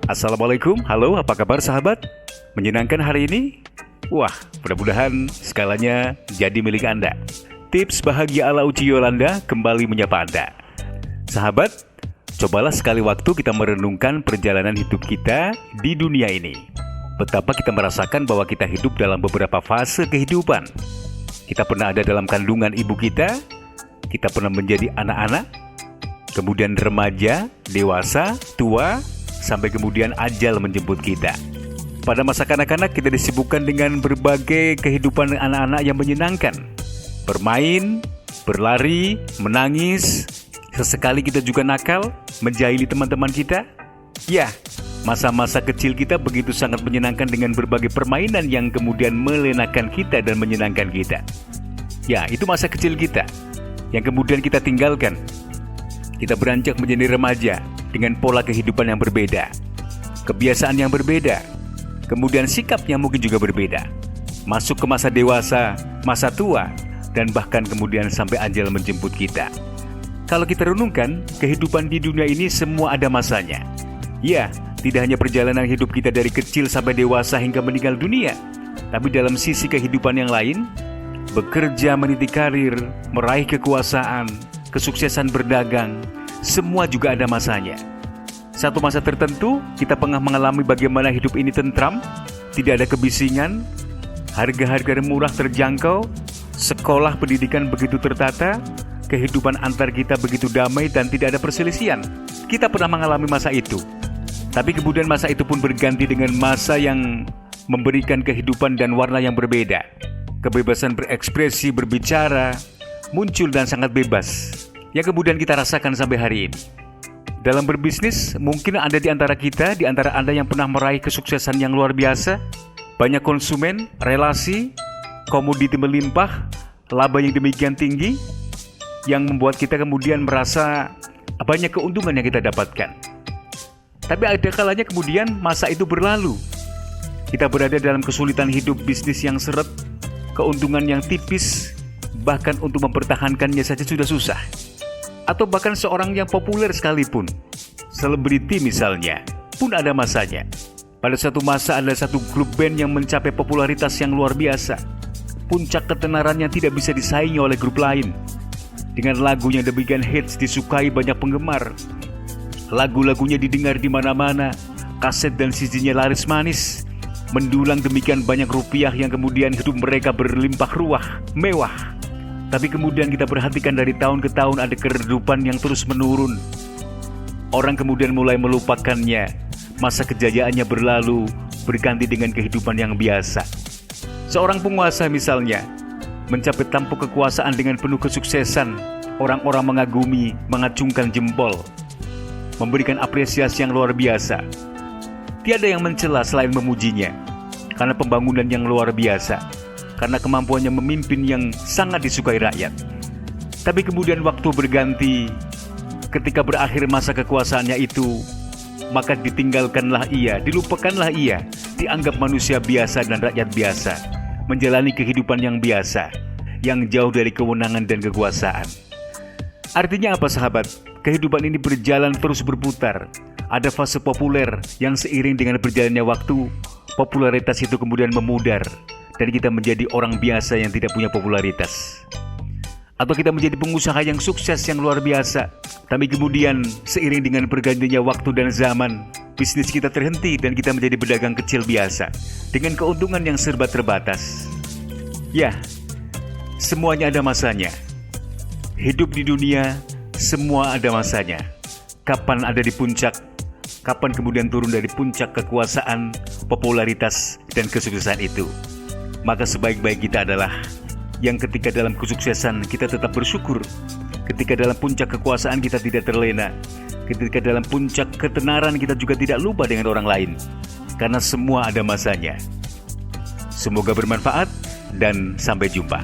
Assalamualaikum, halo apa kabar sahabat? Menyenangkan hari ini? Wah, mudah-mudahan segalanya jadi milik Anda. Tips bahagia ala Uci Yolanda kembali menyapa Anda. Sahabat, cobalah sekali waktu kita merenungkan perjalanan hidup kita di dunia ini. Betapa kita merasakan bahwa kita hidup dalam beberapa fase kehidupan. Kita pernah ada dalam kandungan ibu kita pernah menjadi anak-anak, kemudian remaja, dewasa, tua, sampai kemudian ajal menjemput kita. Pada masa kanak-kanak kita disibukkan dengan berbagai kehidupan anak-anak yang menyenangkan. Bermain, berlari, menangis. Sesekali kita juga nakal, menjahili teman-teman kita. Ya, masa-masa kecil kita begitu sangat menyenangkan dengan berbagai permainan yang kemudian melenakan kita dan menyenangkan kita. Ya, itu masa kecil kita yang kemudian kita tinggalkan. Kita beranjak menjadi remaja dengan pola kehidupan yang berbeda, kebiasaan yang berbeda, kemudian sikap yang mungkin juga berbeda. Masuk ke masa dewasa, masa tua, dan bahkan kemudian sampai ajal menjemput kita. Kalau kita renungkan, kehidupan di dunia ini semua ada masanya. Ya, tidak hanya perjalanan hidup kita dari kecil sampai dewasa hingga meninggal dunia, tapi dalam sisi kehidupan yang lain, bekerja, meniti karir, meraih kekuasaan, kesuksesan berdagang, semua juga ada masanya. Satu masa tertentu, kita pernah mengalami bagaimana hidup ini tentram, tidak ada kebisingan, harga-harga murah terjangkau, sekolah pendidikan begitu tertata, kehidupan antar kita begitu damai dan tidak ada perselisihan. Kita pernah mengalami masa itu. Tapi kemudian masa itu pun berganti dengan masa yang memberikan kehidupan dan warna yang berbeda. Kebebasan berekspresi, berbicara, muncul dan sangat bebas, yang kemudian kita rasakan sampai hari ini. Dalam berbisnis, mungkin ada di antara kita, di antara Anda yang pernah meraih kesuksesan yang luar biasa, banyak konsumen, relasi, komoditi melimpah, laba yang demikian tinggi, yang membuat kita kemudian merasa banyak keuntungan yang kita dapatkan. Tapi ada kalanya kemudian masa itu berlalu. Kita berada dalam kesulitan hidup, bisnis yang seret, keuntungan yang tipis, bahkan untuk mempertahankannya saja sudah susah. Atau bahkan seorang yang populer sekalipun, selebriti misalnya, pun ada masanya. Pada suatu masa ada satu grup band yang mencapai popularitas yang luar biasa. Puncak ketenarannya tidak bisa disaingi oleh grup lain. Dengan lagu yang demikian hits disukai banyak penggemar. Lagu-lagunya didengar di mana-mana, kaset dan CD-nya laris manis. Mendulang demikian banyak rupiah yang kemudian hidup mereka berlimpah ruah, mewah. Tapi kemudian kita perhatikan dari tahun ke tahun ada keredupan yang terus menurun. Orang kemudian mulai melupakannya. Masa kejayaannya berlalu, berganti dengan kehidupan yang biasa. Seorang penguasa misalnya, mencapai tampuk kekuasaan dengan penuh kesuksesan. Orang-orang mengagumi, mengacungkan jempol, memberikan apresiasi yang luar biasa. Tiada yang mencela selain memujinya, karena pembangunan yang luar biasa, karena kemampuannya memimpin yang sangat disukai rakyat. Tapi kemudian waktu berganti, ketika berakhir masa kekuasaannya itu, maka ditinggalkanlah ia, dilupakanlah ia, dianggap manusia biasa dan rakyat biasa, menjalani kehidupan yang biasa, yang jauh dari kewenangan dan kekuasaan. Artinya apa sahabat? Kehidupan ini berjalan terus berputar. Ada fase populer yang seiring dengan berjalannya waktu, popularitas itu kemudian memudar, dan kita menjadi orang biasa yang tidak punya popularitas. Atau kita menjadi pengusaha yang sukses yang luar biasa, tapi kemudian seiring dengan bergantinya waktu dan zaman, bisnis kita terhenti dan kita menjadi pedagang kecil biasa, dengan keuntungan yang serba terbatas. Ya, semuanya ada masanya. Hidup di dunia, semua ada masanya. Kapan ada di puncak, kapan kemudian turun dari puncak kekuasaan, popularitas, dan kesuksesan itu. Maka sebaik-baik kita adalah yang ketika dalam kesuksesan kita tetap bersyukur, ketika dalam puncak kekuasaan kita tidak terlena, ketika dalam puncak ketenaran kita juga tidak lupa dengan orang lain, karena semua ada masanya. Semoga bermanfaat dan sampai jumpa.